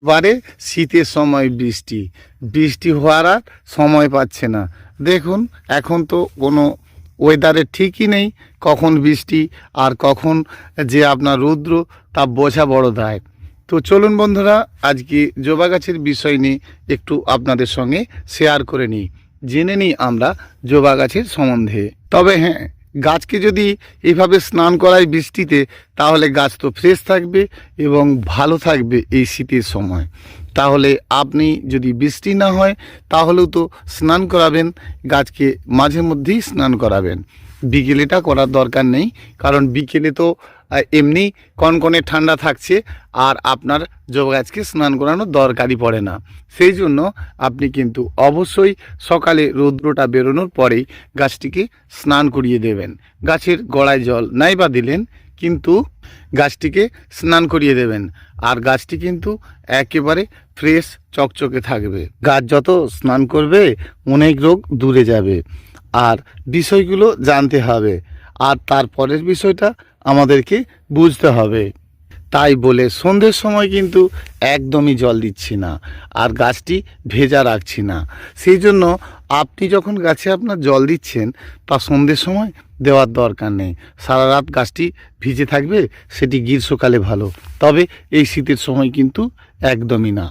বারে শীতের সময় বৃষ্টি বৃষ্টি হওয়ার আর সময় পাচ্ছে না। দেখুন এখন তো কোনো ওয়েদারের ঠিকই নেই, কখন বৃষ্টি আর কখন যে আপনার রৌদ্র তা বোঝা বড় দায়। তো চলুন বন্ধুরা, আজকে জবা গাছের বিষয় নিয়ে একটু আপনাদের সঙ্গে শেয়ার করে নিই, জেনে নিই আমরা জবা গাছের সম্বন্ধে। তবে হ্যাঁ, গাছকে যদি এইভাবে স্নান করায় বৃষ্টিতে, তাহলে গাছ তো ফ্রেশ থাকবে এবং ভালো থাকবে এই শীতের সময়। তাহলে আপনি যদি বৃষ্টি না হয় তাহলেও তো স্নান করাবেন, গাছকে মাঝে মধ্যেই স্নান করাবেন। বিকেলেটা করার দরকার নেই, কারণ বিকেলে তো এমনি কনকনে ঠান্ডা থাকছে, আর আপনার জবা গাছকে স্নান করানোর দরকারই পড়ে না। সেই জন্য আপনি কিন্তু অবশ্যই সকালে রৌদ্রটা বেরোনোর পরেই গাছটিকে স্নান করিয়ে দেবেন। গাছের গোড়ায় জল নাই বা দিলেন, কিন্তু গাছটিকে স্নান করিয়ে দেবেন, আর গাছটি কিন্তু একেবারে ফ্রেশ চকচকে থাকবে। গাছ যত স্নান করবে অনেক রোগ দূরে যাবে। আর বিষয়গুলো জানতে হবে, আর তারপরের বিষয়টা আমাদেরকে বুঝতে হবে। তাই বলে সন্ধ্যের সময় কিন্তু একদমই জল দিচ্ছি না, আর গাছটি ভেজা রাখছি না। সেই জন্য আপনি যখন গাছে আপনার জল দিচ্ছেন, তা সন্ধ্যের সময় দেওয়ার দরকার নেই। সারা রাত গাছটি ভিজে থাকবে, সেটি গ্রীষ্মকালে ভালো, তবে এই শীতের সময় কিন্তু একদমই না।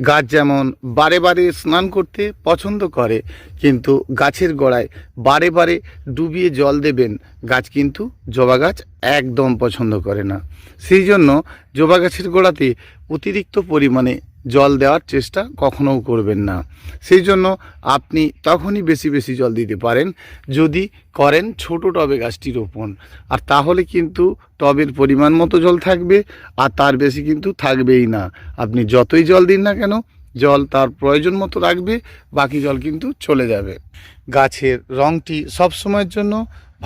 গাছ যেমন বারে বারে স্নান করতে পছন্দ করে, কিন্তু গাছের গোড়ায় বারে বারে ডুবিয়ে জল দেবেন, গাছ কিন্তু জবা গাছ একদম পছন্দ করে না। সেই জন্য জবা গাছের গোড়াতে অতিরিক্ত পরিমাণে জল দেওয়ার চেষ্টা কখনোও করবেন না। সেই জন্য আপনি তখনই বেশি বেশি জল দিতে পারেন যদি করেন ছোট টবে গাছটি রোপণ, আর তাহলে কিন্তু টবের পরিমাণ মতো জল থাকবে, আর তার বেশি কিন্তু থাকবেই না। আপনি যতই জল দিন না কেন, জল তার প্রয়োজন মতো রাখবে, বাকি জল কিন্তু চলে যাবে। গাছের রঙটি সবসময়ের জন্য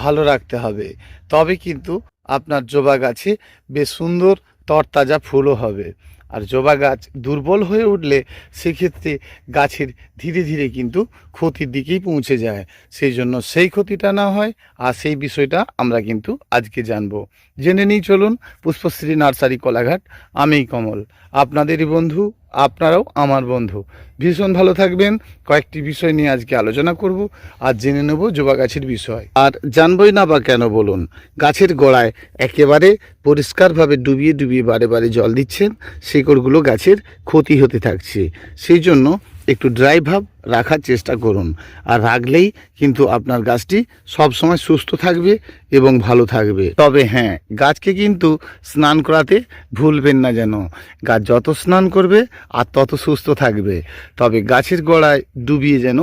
ভালো রাখতে হবে, তবে কিন্তু আপনার জবা গাছে বেশ সুন্দর তরতাজা ফুলও হবে। আর জবা গাছ দুর্বল হয়ে উঠলে সেক্ষেত্রে গাছের ধীরে ধীরে কিন্তু ক্ষতির দিকেই পৌঁছে যায়। সেই জন্য সেই ক্ষতিটা না হয়, আর সেই বিষয়টা আমরা কিন্তু আজকে জানবো। জেনে নিই, চলুন। পুষ্পশ্রী নার্সারি কোলাঘাট, আমি কমল, আপনাদেরই বন্ধু, আপনারাও আমার বন্ধু। ভীষণ ভালো থাকবেন। কয়েকটি বিষয় নিয়ে আজকে আলোচনা করব, আর জেনে নেব জবা গাছের বিষয়। আর জানবই না বা কেন বলুন? গাছের গোড়ায় একেবারে পরিষ্কারভাবে ডুবিয়ে ডুবিয়ে বারে বারে জল দিচ্ছেন, শিকড়গুলো গাছের ক্ষতি হতে থাকছে। সেই জন্য একটু ড্রাই ভাব রাখার চেষ্টা করুন, আর রাখলেই কিন্তু আপনার গাছটি সবসময় সুস্থ থাকবে এবং ভালো থাকবে। তবে হ্যাঁ, গাছকে কিন্তু স্নান করাতে ভুলবেন না যেন। গাছ যত স্নান করবে আর তত সুস্থ থাকবে। তবে গাছের গোড়ায় ডুবিয়ে যেন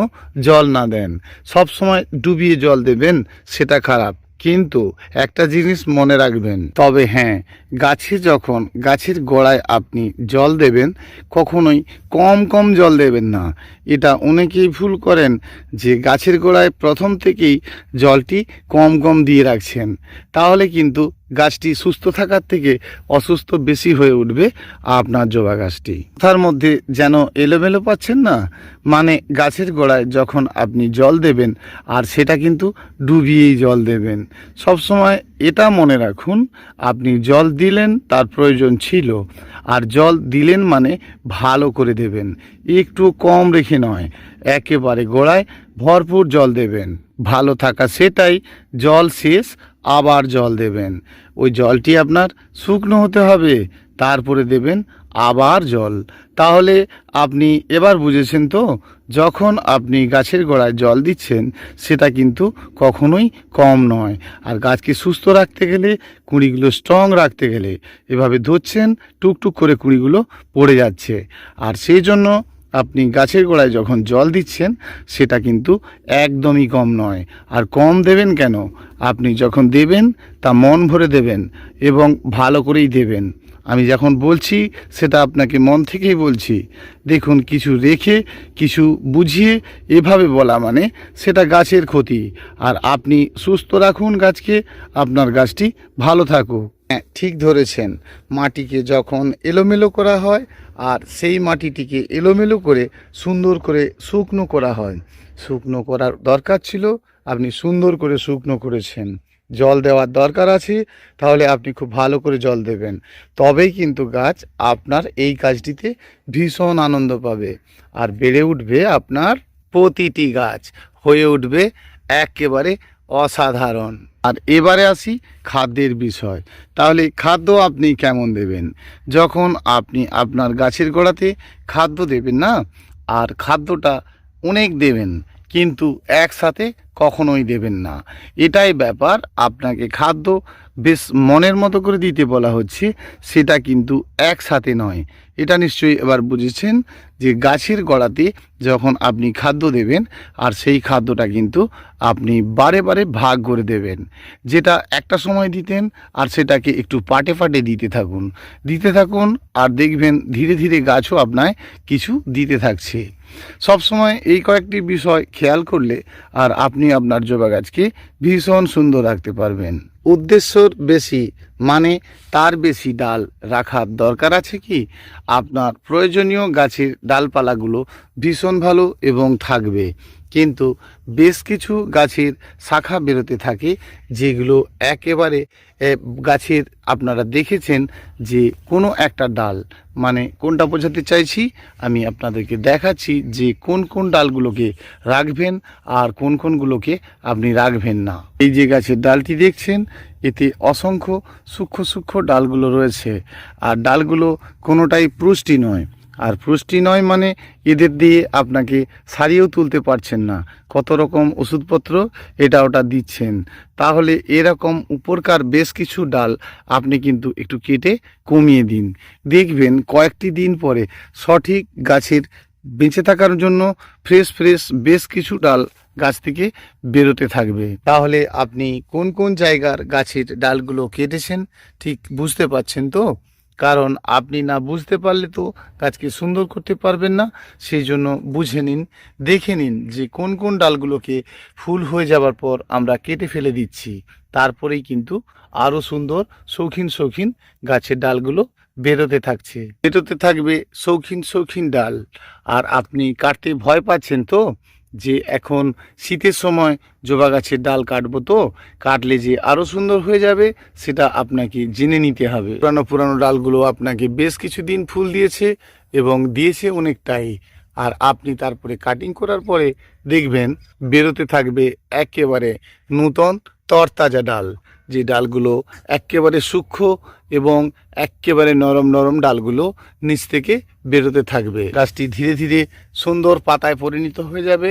জল না দেন। সব সময় ডুবিয়ে জল দেবেন সেটা খারাপ, কিন্তু একটা জিনিস মনে রাখবেন। তবে হ্যাঁ, গাছের গোড়ায় আপনি জল দেবেন, কখনোই কম কম জল দেবেন না। এটা অনেকেই ভুল করেন, যে গাছের গোড়ায় প্রথম থেকেই জলটি কম কম দিয়ে রাখছেন, তাহলে কিন্তু গাছটি সুস্থ থাকার থেকে অসুস্থ বেশি হয়ে উঠবে আপনার জবা গাছটি। তার মধ্যে যেন এলোমেলো পাচ্ছেন না, মানে গাছের গোড়ায় যখন আপনি জল দেবেন, আর সেটা কিন্তু ডুবিয়েই জল দেবেন। সবসময় এটা মনে রাখুন, আপনি জল দিলেন তার প্রয়োজন ছিল, আর জল দিলেন মানে ভালো করে দেবেন, একটু কম রেখে নয়। একেবারে গোড়ায় ভরপুর জল দেবেন। ভালো থাকা সেটাই, জল শেষ আবার জল দেবেন। ওই জলটি আপনার শুকনো হতে হবে, তারপরে দেবেন আবার জল। তাহলে আপনি এবার বুঝেছেন তো, যখন আপনি গাছের গোড়ায় জল দিচ্ছেন সেটা কিন্তু কখনোই কম নয়। আর গাছকে সুস্থ রাখতে গেলে, কুঁড়িগুলো স্ট্রং রাখতে গেলে এভাবে ধরছেন, টুকটুক করে কুঁড়িগুলো পড়ে যাচ্ছে। আর সেই জন্য আপনি গাছের গোড়ায় যখন জল দিচ্ছেন সেটা কিন্তু একদমই কম নয়। আর কম দেবেন কেন? আপনি যখন দেবেন তা মন ভরে দেবেন এবং ভালো করেই দেবেন। আমি যখন বলছি সেটা আপনাকে মন থেকেই বলছি। দেখুন, কিছু রেখে কিছু বুঝিয়ে এভাবে বলা মানে সেটা গাছের ক্ষতি। আর আপনি সুস্থ রাখুন গাছকে, আপনার গাছটি ভালো থাকুক। হ্যাঁ, ঠিক ধরেছেন। মাটিকে যখন এলোমেলো করা হয়, আর সেই মাটিটিকে এলোমেলো করে সুন্দর করে শুকনো করা হয়, শুকনো করার দরকার ছিল, আপনি সুন্দর করে শুকনো করেছেন। জল দেওয়ার দরকার আছে, তাহলে আপনি খুব ভালো করে জল দেবেন। তবেই কিন্তু গাছ আপনার এই কাজটিতে ভীষণ আনন্দ পাবে আর বেড়ে উঠবে। আপনার প্রতিটি গাছ হয়ে উঠবে একেবারে অসাধারণ। আর এবারে আসি খাদ্যের বিষয়। তাহলে খাদ্য আপনি কেমন দেবেন? যখন আপনি আপনার গাছের গোড়াতে খাদ্য দেবেন না, আর খাদ্যটা অনেক দেবেন, কিন্তু একসাথে কখনোই দেবেন না। এটাই ব্যাপার। আপনাকে খাদ্য বেশ মনের মতো করে দিতে বলা হচ্ছে, সেটা কিন্তু একসাথে নয়। এটা নিশ্চয়ই এবার বুঝেছেন যে গাছের গোড়াতে যখন আপনি খাদ্য দেবেন, আর সেই খাদ্যটা কিন্তু আপনি বারে বারে ভাগ করে দেবেন। যেটা একটা সময় দিতেন, আর সেটাকে একটু পাটে পাটে দিতে থাকুন, আর দেখবেন ধীরে ধীরে গাছও আপনায় কিছু দিতে থাকছে। সবসময় এই কয়েকটি বিষয় খেয়াল করলে আর আপনি আপনার জবা গাছকে ভীষণ সুন্দর রাখতে পারবেন। উদ্দেশ্যর বেশি মানে তার বেশি ডাল রাখার দরকার আছে কি? আপনার প্রয়োজনীয় গাছের ডালপালাগুলো ভীষণ ভালো এবং থাকবে, কিন্তু বেশ কিছু গাছের শাখা বেরোতে থাকে, যেগুলো একেবারে গাছের আপনারা দেখেছেন যে কোনো একটা ডাল, মানে কোনটা বোঝাতে চাইছি আমি আপনাদেরকে দেখাচ্ছি যে কোন কোন ডালগুলোকে রাখবেন আর কোন কোনগুলোকে আপনি রাখবেন না। এই যে গাছের ডালটি দেখছেন, এতে অসংখ্য সূক্ষ্ম সূক্ষ্ম ডালগুলো রয়েছে, আর ডালগুলো কোনোটাই পুষ্টি নয়। আর পুষ্টি নয় মানে এদের দিয়ে আপনাকে সারিয়েও তুলতে পারছেন না, কত রকম ওষুধপত্র এটা ওটা দিচ্ছেন। তাহলে এরকম উপরকার বেশ কিছু ডাল আপনি কিন্তু একটু কেটে কমিয়ে দিন। দেখবেন কয়েকটি দিন পরে সঠিক গাছের বেঁচে থাকার জন্য ফ্রেশ ফ্রেশ বেশ কিছু ডাল গাছ থেকে বেরোতে থাকবে। তাহলে আপনি কোন কোন জায়গার গাছের ডালগুলো কেটেছেন ঠিক বুঝতে পারছেন তো? কারণ আপনি না বুঝতে পারলে তো গাছকে সুন্দর করতে পারবেন না। সেই জন্য বুঝে নিন, দেখে নিন যে কোন কোন ডালগুলোকে ফুল হয়ে যাবার পর আমরা কেটে ফেলে দিচ্ছি। তারপরেই কিন্তু আরও সুন্দর শৌখিন শৌখিন গাছের ডালগুলো বেরোতে থাকবে শৌখিন শৌখিন ডাল। আর আপনি কাটতে ভয় পাচ্ছেন তো, যে এখন শীতের সময় জবা গাছের ডাল কাটবো, তো কাটলে যে আরও সুন্দর হয়ে যাবে সেটা আপনাকে জেনে নিতে হবে। পুরানো পুরানো ডালগুলো আপনাকে বেশ কিছুদিন ফুল দিয়েছে এবং দিয়েছে অনেকটাই, আর আপনি তারপরে কাটিং করার পরে দেখবেন বেরোতে থাকবে একেবারে নূতন তরতাজা ডাল। যে ডালগুলো একেবারে সূক্ষ্ম এবং একেবারে নরম নরম ডালগুলো নিচ থেকে বেরোতে থাকবে। গাছটি ধীরে ধীরে সুন্দর পাতায় পরিণত হয়ে যাবে,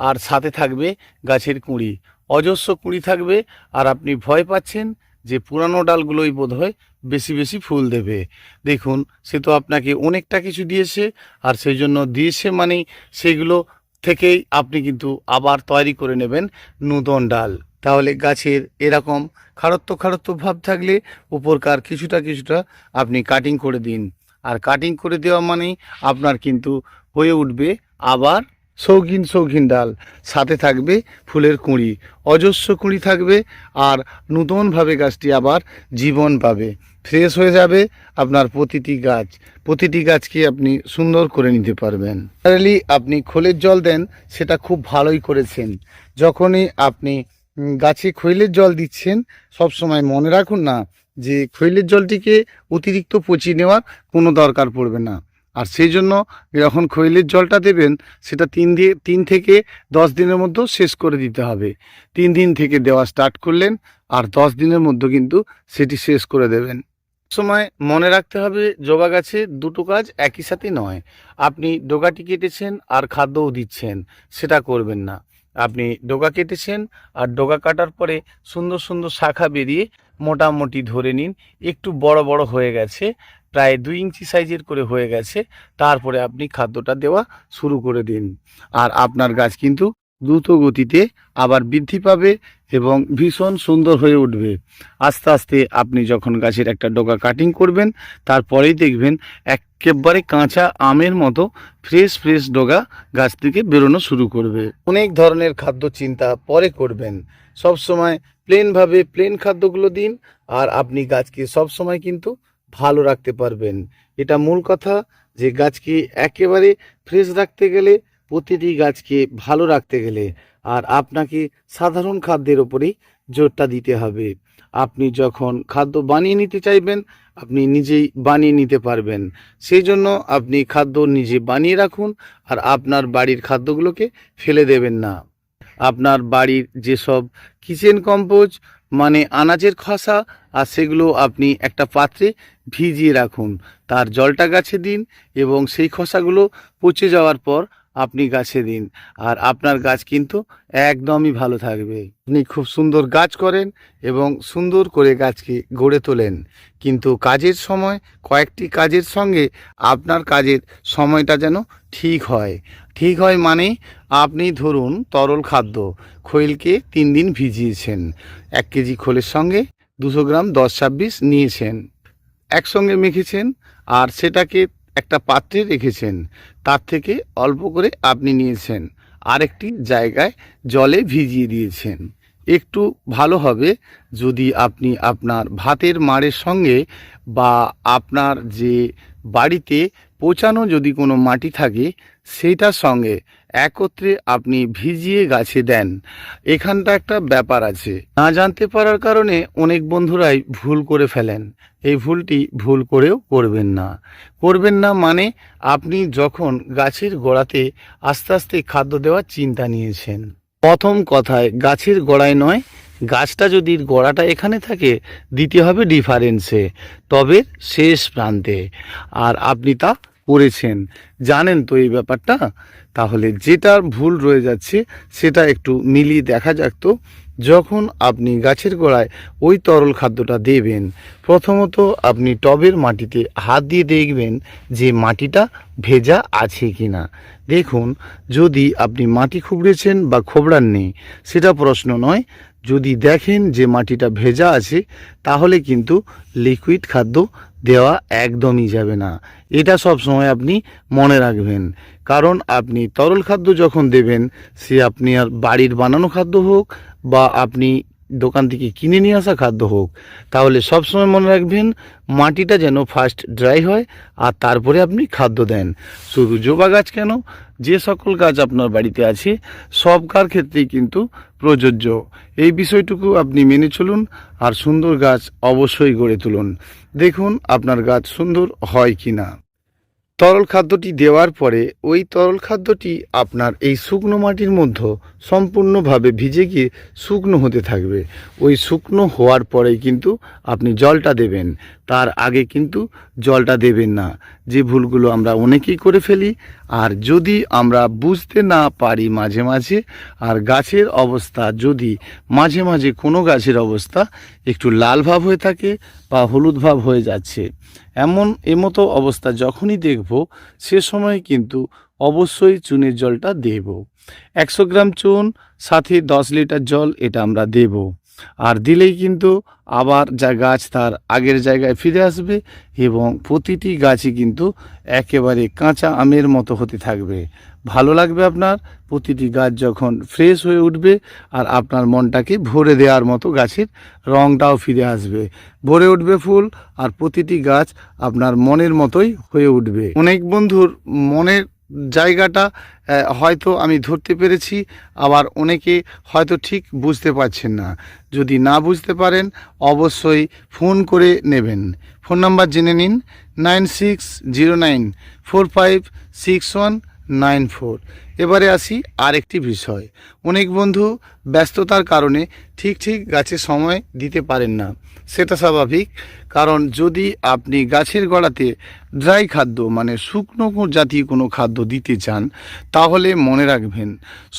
আর সাথে থাকবে গাছের কুঁড়ি, অজস্র কুঁড়ি থাকবে। আর আপনি ভয় পাচ্ছেন যে পুরানো ডালগুলোই বোধহয় বেশি বেশি ফুল দেবে। দেখুন, সে তো আপনাকে অনেকটা কিছু দিয়েছে, আর সেই জন্য দিয়েছে মানেই সেগুলো থেকেই আপনি কিন্তু আবার তৈরি করে নেবেন নূতন ডাল। তাহলে গাছের এরকম খাড়ত্ব খাড়ত্ব ভাব থাকলে উপরকার কিছুটা কিছুটা আপনি কাটিং করে দিন। আর কাটিং করে দেওয়া মানেই আপনার কিন্তু হয়ে উঠবে আবার শৌখিন শৌখিন ডাল, সাথে থাকবে ফুলের কুঁড়ি, অজস্র কুঁড়ি থাকবে, আর নূতনভাবে গাছটি আবার জীবন পাবে, ফ্রেশ হয়ে যাবে। আপনার প্রতিটি গাছকে আপনি সুন্দর করে নিতে পারবেন। জেনারেলি আপনি খোলের জল দেন, সেটা খুব ভালোই করেছেন। যখনই আপনি গাছে খৈলের জল দিচ্ছেন, সব সময় মনে রাখুন না যে খৈলের জলটিকে অতিরিক্ত পচিয়ে নেওয়ার কোনো দরকার পড়বে না। আর সেই জন্য যখন খৈলের জলটা দেবেন, সেটা 3 থেকে 10 দিনের মধ্যে শেষ করে দিতে হবে। 3 দিন থেকে দেওয়া স্টার্ট করলেন, আর 10 দিনের মধ্যে কিন্তু সেটি শেষ করে দেবেন। সময় মনে রাখতে হবে জবা গাছে দুটো কাজ একই সাথে নয়। আপনি ডোগাটি কেটেছেন আর খাদ্যও দিচ্ছেন, সেটা করবেন না। আপনি ডোগা কেটেছেন, আর ডোগা কাটার পরে সুন্দর সুন্দর শাখা বেরিয়ে মোটামুটি ধরে নিন একটু বড় বড় হয়ে গেছে, প্রায় 2 ইঞ্চি সাইজের করে হয়ে গেছে। তারপরে আপনি খাদ্যটা দেওয়া শুরু করে দিন, আর আপনার গাছ কিন্তু দ্রুত গতিতে আবার বৃদ্ধি পাবে এবং ভীষণ সুন্দর হয়ে উঠবে। আস্তে আস্তে আপনি যখন গাছের একটা ডগা কাটিং করবেন, তারপরেই দেখবেন একেবারে কাঁচা আমের মতো ফ্রেশ ফ্রেশ ডগা গাছ থেকে বেরোনো শুরু করবে। অনেক ধরনের খাদ্য চিন্তা পরে করবেন, সবসময় প্লেন খাদ্যগুলো দিন, আর আপনি গাছকে সবসময় কিন্তু ভালো রাখতে পারবেন। এটা মূল কথা, যে গাছকে একেবারে ফ্রেশ রাখতে গেলে, প্রতিটি গাছকে ভালো রাখতে গেলে, আর আপনাকে সাধারণ খাদ্যের ওপরেই জোরটা দিতে হবে। আপনি যখন খাদ্য বানিয়ে নিতে চাইবেন, আপনি নিজেই বানিয়ে নিতে পারবেন। সেই জন্য আপনি খাদ্য নিজে বানিয়ে রাখুন, আর আপনার বাড়ির খাদ্যগুলোকে ফেলে দেবেন না। আপনার বাড়ির যেসব কিচেন কম্পোজ মানে আনাজের খোসা, আর সেগুলো আপনি একটা পাত্রে ভিজিয়ে রাখুন, তার জলটা গাছে দিন এবং সেই খোসাগুলো পচে যাওয়ার পর আপনি গাছে দিন, আর আপনার গাছ কিন্তু একদমই ভালো থাকবে। আপনি খুব সুন্দর গাছ করেন এবং সুন্দর করে গাছকে গড়ে তোলেন, কিন্তু কাজের সময় কয়েকটি কাজের সঙ্গে আপনার কাজের সময়টা যেন ঠিক হয়। ঠিক হয় মানে আপনি ধরুন তরল খাদ্য খৈলকে 3 দিন ভিজিয়েছেন, 1 কেজি খোলের সঙ্গে 200 গ্রাম 10-26 নিয়েছেন, একসঙ্গে মেখেছেন আর সেটাকে একটা পাত্রে রেখেছেন। তার থেকে অল্প করে আপনি নিয়েছেন, আরেকটি জায়গায় জলে ভিজিয়ে দিয়েছেন। একটু ভালো হবে যদি আপনি আপনার ভাতের মাড়ের সঙ্গে বা আপনার যে বাড়িতে পচানো যদি কোনো মাটি থাকে সেইটার সঙ্গে একত্রে আপনি ভিজিয়ে গাছে দেন। এখানটা একটা ব্যাপার আছে, না জানতে পারার কারণে অনেক বন্ধুরাই ভুল করে ফেলেন। এই ভুলটি ভুল করেও করবেন না। করবেন না মানে আপনি যখন গাছের গোড়াতে আস্তে আস্তে খাদ্য দেওয়ার চিন্তা নিয়েছেন, প্রথম কথায় গাছের গোড়ায় নয়, গাছটা যদি গোড়াটা এখানে থাকে দিতে হবে ডিফারেন্সে, তবে শেষ প্রান্তে। আর আপনি তা করেছেন, জানেন তো এই ব্যাপারটা। তাহলে যেটার ভুল রয়ে যাচ্ছে সেটা একটু মিলিয়ে দেখা যাক তো। যখন আপনি গাছের গোড়ায় ওই তরল খাদ্যটা দেবেন, প্রথমত আপনি টবের মাটিতে হাত দিয়ে দেখবেন যে মাটিটা ভেজা আছে কি না। দেখুন, যদি আপনি মাটি খুবড়েছেন বা খোবড়াননি সেটা প্রশ্ন নয়, যদি দেখেন যে মাটিটা ভেজা আছে তাহলে কিন্তু লিকুইড খাদ্য দেওয়া একদমই যাবে না। এটা সব সময় আপনি মনে রাখবেন, কারণ আপনি তরল খাদ্য যখন দেবেন, সে আপনি আর বাড়ির বানানো খাদ্য হোক বা আপনি দোকান থেকে কিনে নিয়ে আসা খাদ্য হোক, তাহলে সবসময় মনে রাখবেন মাটিটা যেন ফার্স্ট ড্রাই হয় আর তারপরে আপনি খাদ্য দেন। শুধু জবা গাছ কেন, যে সকল গাছ আপনার বাড়িতে আছে সবকার ক্ষেত্রেই কিন্তু প্রযোজ্য। এই বিষয়টুকু আপনি মেনে চলুন আর সুন্দর গাছ অবশ্যই গড়ে তুলুন। দেখুন আপনার গাছ সুন্দর হয় কি না। তরল খাদ্যটি দেওয়ার পরে ওই তরল খাদ্যটি আপনার এই শুকনো মাটির মধ্যে সম্পূর্ণভাবে ভিজে গিয়ে শুকনো হতে থাকবে। ওই শুকনো হওয়ার পরেই কিন্তু আপনি জলটা দেবেন, তার আগে কিন্তু জলটা দেবেন না। যে ভুলগুলো আমরা অনেকেই করে ফেলি, আর যদি আমরা বুঝতে না পারি মাঝে মাঝে, আর গাছের অবস্থা যদি মাঝে মাঝে কোনো গাছের অবস্থা একটু লাল ভাব হয়ে থাকে বা হলুদ ভাব হয়ে যাচ্ছে, এমতো অবস্থা যখনই দেখব সে সময় কিন্তু অবশ্যই চুনের জলটা দেব। 100 গ্রাম চুন সাথে 10 লিটার জল, এটা আমরা দেব। আর দিলেই কিন্তু আবার যা গাছ তার আগের জায়গায় ফিরে আসবে এবং প্রতিটি গাছই কিন্তু একেবারে কাঁচা আমের মতো হতে থাকবে। ভালো লাগবে আপনার, প্রতিটি গাছ যখন ফ্রেশ হয়ে উঠবে আর আপনার মনটাকে ভরে দেওয়ার মতো গাছের রঙটাও ফিরে আসবে, ভরে উঠবে ফুল, আর প্রতিটি গাছ আপনার মনের মতোই হয়ে উঠবে। অনেক বন্ধুর মনের জায়গাটা হয়তো আমি ধরতে পেরেছি, আবার অনেকে হয়তো ঠিক বুঝতে পারছেন না। যদি না বুঝতে পারেন অবশ্যই ফোন করে নেবেন। ফোন নাম্বার জেনে নিন 9609456194। এবারে আসি আরেকটি বিষয়। অনেক বন্ধু ব্যস্ততার কারণে ঠিক গাছের সময় দিতে পারেন না, সেটা স্বাভাবিক। কারণ যদি আপনি গাছের গোড়াতে ড্রাই খাদ্য মানে শুকনো জাতীয় কোনো খাদ্য দিতে চান, তাহলে মনে রাখবেন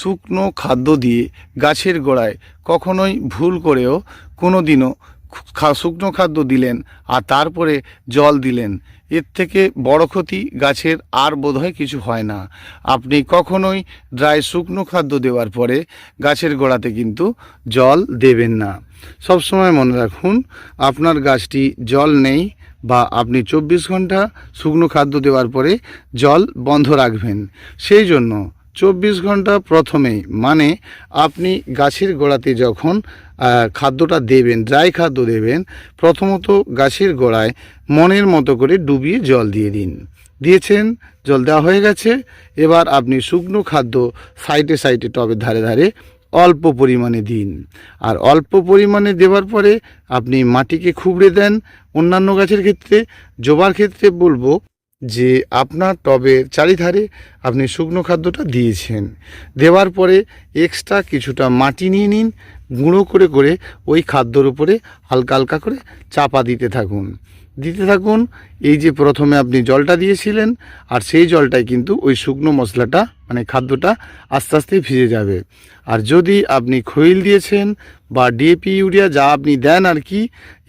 শুকনো খাদ্য দিয়ে গাছের গোড়ায় কখনোই ভুল করেও কোনো দিনও শুকনো খাদ্য দিলেন আর তারপরে জল দিলেন, এর থেকে বড় ক্ষতি গাছের আর বোধহয় কিছু হয় না। আপনি কখনোই ড্রাই শুকনো খাদ্য দেওয়ার পরে গাছের গোড়াতে কিন্তু জল দেবেন না। সবসময় মনে রাখুন আপনার গাছটি জল নেই বা আপনি 24 ঘন্টা শুকনো খাদ্য দেওয়ার পরে জল বন্ধ রাখবেন। সেই জন্য 24 ঘন্টা প্রথমেই মানে আপনি গাছের গোড়াতে যখন খাদ্যটা দেবেন, ড্রাই খাদ্য দেবেন, প্রথমত গাছের গোড়ায় মনের মতো করে ডুবিয়ে জল দিয়ে দিন। দিয়েছেন, জল দেওয়া হয়ে গেছে, এবার আপনি শুকনো খাদ্য সাইডে টবের ধারে অল্প পরিমাণে দিন। আর অল্প পরিমাণে দেওয়ার পরে আপনি মাটিকে খুবড়ে দেন। অন্যান্য গাছের ক্ষেত্রে, জবার ক্ষেত্রে বলবো যে আপনার টবের চারিধারে আপনি শুকনো খাদ্যটা দিয়েছেন, দেওয়ার পরে এক্সট্রা কিছুটা মাটি নিয়ে নিন, গুঁড়ো করে করে ওই খাদ্যর উপরে হালকা হালকা করে চাপা দিতে থাকুন। এই যে প্রথমে আপনি জলটা দিয়েছিলেন, আর সেই জলটাই কিন্তু ওই শুকনো মশলাটা মানে খাদ্যটা আস্তে আস্তে ভিজে যাবে। আর যদি আপনি খৈল দিয়েছেন বা ডিএপি ইউরিয়া যা আপনি দেন আর কি,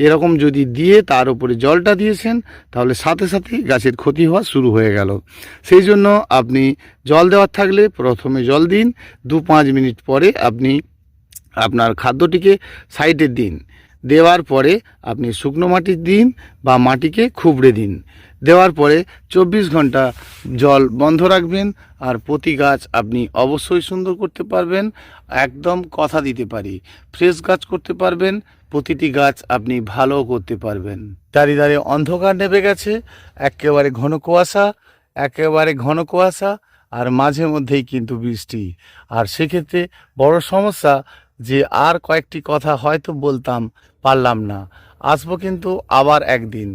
এরকম যদি দিয়ে তার উপরে জলটা দিয়েছেন, তাহলে সাথে সাথে গাছের ক্ষতি হওয়া শুরু হয়ে গেল। সেই জন্য আপনি জল দেওয়ার থাকলে প্রথমে জল দিন, 2-5 মিনিট পরে আপনি আপনার খাদ্যটিকে সাইডে দিন। দেওয়ার পরে আপনি শুকনো মাটি দিন বা মাটিকে খুবড়ে দিন। দেওয়ার পরে 24 ঘন্টা জল বন্ধ রাখবেন। আর প্রতি গাছ আপনি অবশ্যই সুন্দর করতে পারবেন, একদম কথা দিতে পারি, ফ্রেশ গাছ করতে পারবেন। প্রতিটি গাছ আপনি ভালো করতে পারবেন। চারিধারে অন্ধকার নেমে গেছে, একেবারে ঘন কুয়াশা, আর মাঝে মধ্যেই কিন্তু বৃষ্টি। আর সেক্ষেত্রে বড় সমস্যা যে আর কয়েকটি কথা হয়তো বলতাম, পারলাম না। আসবো কিন্তু আবার একদিন,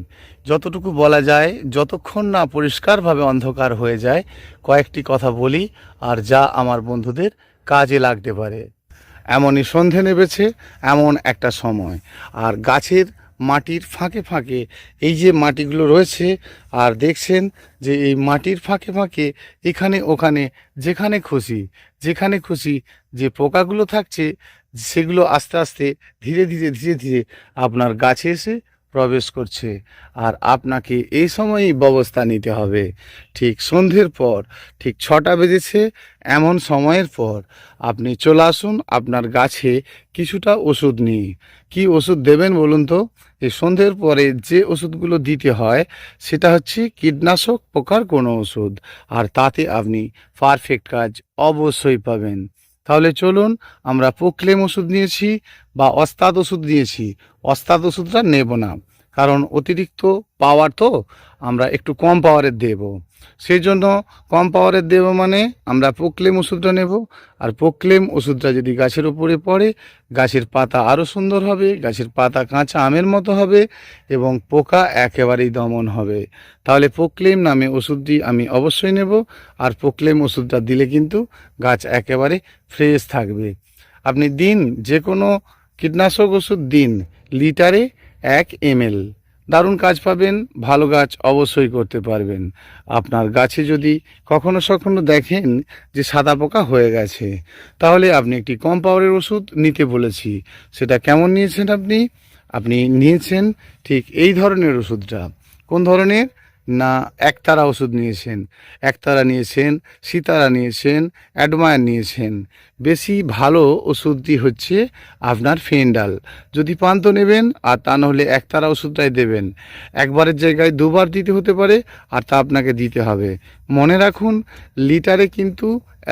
যতটুকু বলা যায়, যতক্ষণ না পরিষ্কারভাবে অন্ধকার হয়ে যায়, কয়েকটি কথা বলি, আর যা আমার বন্ধুদের কাজে লাগতে পারে। এমনই সন্ধে নেমেছে, এমন একটা সময়। আর গাছের মাটির ফাঁকে ফাঁকে এই যে মাটিগুলো রয়েছে, আর দেখছেন যে এই মাটির ফাঁকে ফাঁকে এখানে ওখানে যেখানে খুশি যে পোকাগুলো থাকছে, সেগুলো আস্তে আস্তে ধীরে ধীরে আপনার গাছে এসে প্রবেশ করছে। আর আপনাকে এই সময়ই ব্যবস্থা নিতে হবে। ঠিক সন্ধ্যের পর, ঠিক 6টা বেজেছে, এমন সময়ের পর আপনি চলে আসুন আপনার গাছে কিছুটা ওষুধ নিয়ে। কি ওষুধ দেবেন বলুন তো? এই সন্ধ্যের পরে যে ওষুধগুলো দিতে হয় সেটা হচ্ছে কীটনাশক পোকার কোনো ওষুধ, আর তাতে আপনি পারফেক্ট কাজ অবশ্যই পাবেন। তাহলে চলুন, আমরা প্রোক্লেম ওষুধ নিয়েছি বা ওস্তাদ ওষুধ নিয়েছি। ওস্তাদ ওষুধটা নেব না, কারণ অতিরিক্ত পাওয়ার তো, আমরা একটু কম পাওয়ারের দেব। সেই জন্য কম পাওয়ারের দেব মানে আমরা প্রোক্লেম ওষুধটা নেব। আর প্রোক্লেম ওষুধটা যদি গাছের উপরে পড়ে, গাছের পাতা আরও সুন্দর হবে, গাছের পাতা কাঁচা আমের মতো হবে, এবং পোকা একেবারেই দমন হবে। তাহলে প্রোক্লেম নামে ওষুধটি আমি অবশ্যই নেব। আর প্রোক্লেম ওষুধটা দিলে কিন্তু গাছ একেবারে ফ্রেশ থাকবে। আপনি দিন, যে কোনো কীটনাশক ওষুধ দিন, লিটারে 1 ml, দারুণ কাজ পাবেন, ভালো গাছ অবশ্যই করতে পারবেন। আপনার গাছে যদি কখনো দেখেন যে সাদা পোকা হয়ে গেছে, তাহলে আপনি একটি কম পাওয়ারের ওষুধ নিতে বলেছি। সেটা কেমন নিয়েছেন আপনি নিয়েছেন ঠিক এই ধরনের ওষুধটা। কোন ধরনের? না, একতারা ওষুধ নিয়েছেন, সিতারা নিয়েছেন, অ্যাডমায়ার নিয়েছেন। বেশি ভালো ওষুধটি হচ্ছে আপনার ফেন্ডাল। যদি পান তো নেবেন, আর তা নাহলে একতারা ওষুধটাই দেবেন। একবারের জায়গায় 2বার দিতে হতে পারে, আর তা আপনাকে দিতে হবে। মনে রাখুন, লিটারে কিন্তু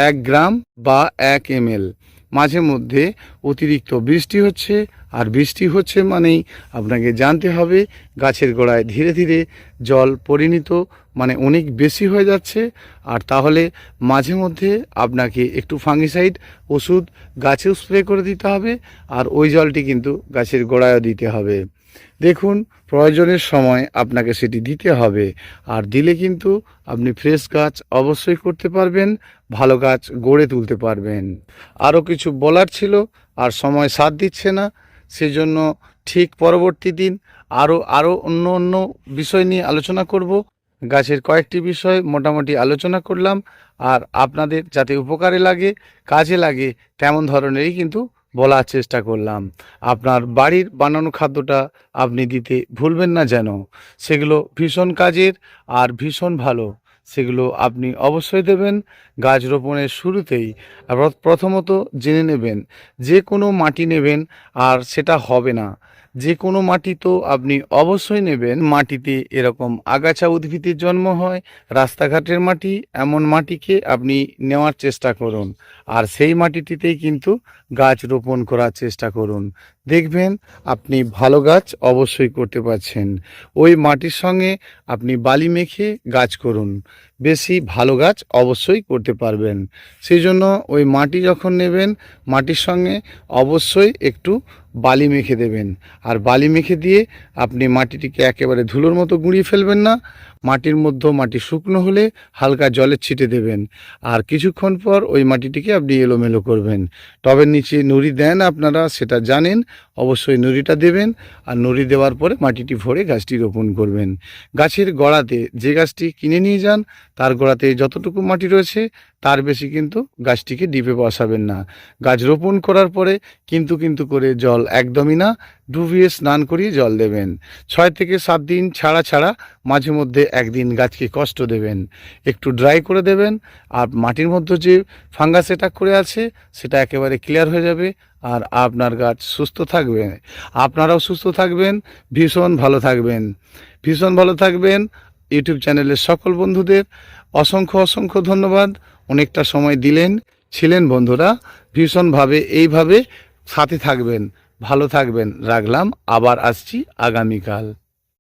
1 গ্রাম বা 1 ml। মাঝে মধ্যে অতিরিক্ত বৃষ্টি হচ্ছে, আর বৃষ্টি হচ্ছে মানেই আপনাকে জানতে হবে গাছের গোড়ায় ধীরে ধীরে জল পরিণত মানে অনেক বেশি হয়ে যাচ্ছে। আর তাহলে মাঝে মধ্যে আপনাকে একটু ফাঙ্গিসাইড ওষুধ গাছেও স্প্রে করে দিতে হবে, আর ওই জলটি কিন্তু গাছের গোড়ায়ও দিতে হবে। দেখুন, প্রয়োজনের সময় আপনাকে সেটি দিতে হবে। আর দিলে কিন্তু আপনি ফ্রেশ গাছ অবশ্যই করতে পারবেন, ভালো গাছ গড়ে তুলতে পারবেন। আরও কিছু বলার ছিল, আর সময় সাথ দিচ্ছে না, সেজন্য ঠিক পরবর্তী দিন আরও অন্য বিষয় নিয়ে আলোচনা করব। গাছের কয়েকটি বিষয় মোটামুটি আলোচনা করলাম, আর আপনাদের যাতে উপকারে লাগে, কাজে লাগে, তেমন ধরনেরই কিন্তু বলার চেষ্টা করলাম। আপনার বাড়ির বানানো খাদ্যটা আপনি দিতে ভুলবেন না যেন। সেগুলো ভীষণ কাজের আর ভীষণ ভালো, সেগুলো আপনি অবশ্যই দেবেন। গাছ রোপণের শুরুতেই প্রথমত জেনে নেবেন, যে কোনো মাটি নেবেন আর সেটা হবে না। যে কোনো মাটি তো আপনি অবশ্যই নেবেন, মাটিতে এরকম আগাছা উদ্ভিদের জন্ম হয়, রাস্তাঘাটের মাটি, এমন মাটিকে আপনি নেওয়ার চেষ্টা করুন। আর সেই মাটিটিতেই কিন্তু গাছ রোপণ করার চেষ্টা করুন। দেখবেন আপনি ভালো গাছ অবশ্যই করতে পারছেন। ওই মাটির সঙ্গে আপনি বালি মেখে গাছ করুন, বেশি ভালো গাছ অবশ্যই করতে পারবেন। সেই জন্য ওই মাটি যখন নেবেন, মাটির সঙ্গে অবশ্যই একটু বালি মেখে দেবেন। আর বালি মেখে দিয়ে আপনি মাটিটিকে একেবারে ধুলোর মতো গুঁড়িয়ে ফেলবেন না। মাটির মধ্যে মাটি শুকনো হলে হালকা জলের ছিটে দেবেন। আর কিছুক্ষণ পর ওই মাটিটিকে আপনি এলোমেলো করবেন। টবের নিচে নুড়ি দেন আপনারা, সেটা জানেন, অবশ্যই নুড়িটা দেবেন। আর নুড়ি দেওয়ার পরে মাটিটি ভরে গাছটি রোপণ করবেন। গাছের গোড়াতে, যে গাছটি কিনে নিয়ে যান তার গোড়াতে যতটুকু মাটি রয়েছে তার বেশি কিন্তু গাছটিকে ডিপে বসাবেন না। গাছ রোপণ করার পরে কিন্তু করে জল একদমই না, ডুবিয়ে স্নান করিয়ে জল দেবেন। 6 থেকে 7 দিন ছাড়া ছাড়া মাঝে মধ্যে একদিন গাছকে কষ্ট দেবেন, একটু ড্রাই করে দেবেন। আর মাটির মধ্যে যে ফাঙ্গাস অ্যাটাক করে আছে সেটা একেবারে ক্লিয়ার হয়ে যাবে। আর আপনার গাছ সুস্থ থাকবে, আপনারাও সুস্থ থাকবেন, ভীষণ ভালো থাকবেন, ভীষণ ভালো থাকবেন। ইউটিউব চ্যানেলের সকল বন্ধুদের অসংখ্য ধন্যবাদ। অনেকটা সময় ছিলেন বন্ধুরা, ভীষণভাবে এইভাবে সাথে থাকবেন, ভালো থাকবেন। রাখলাম, আবার আসছি আগামীকাল।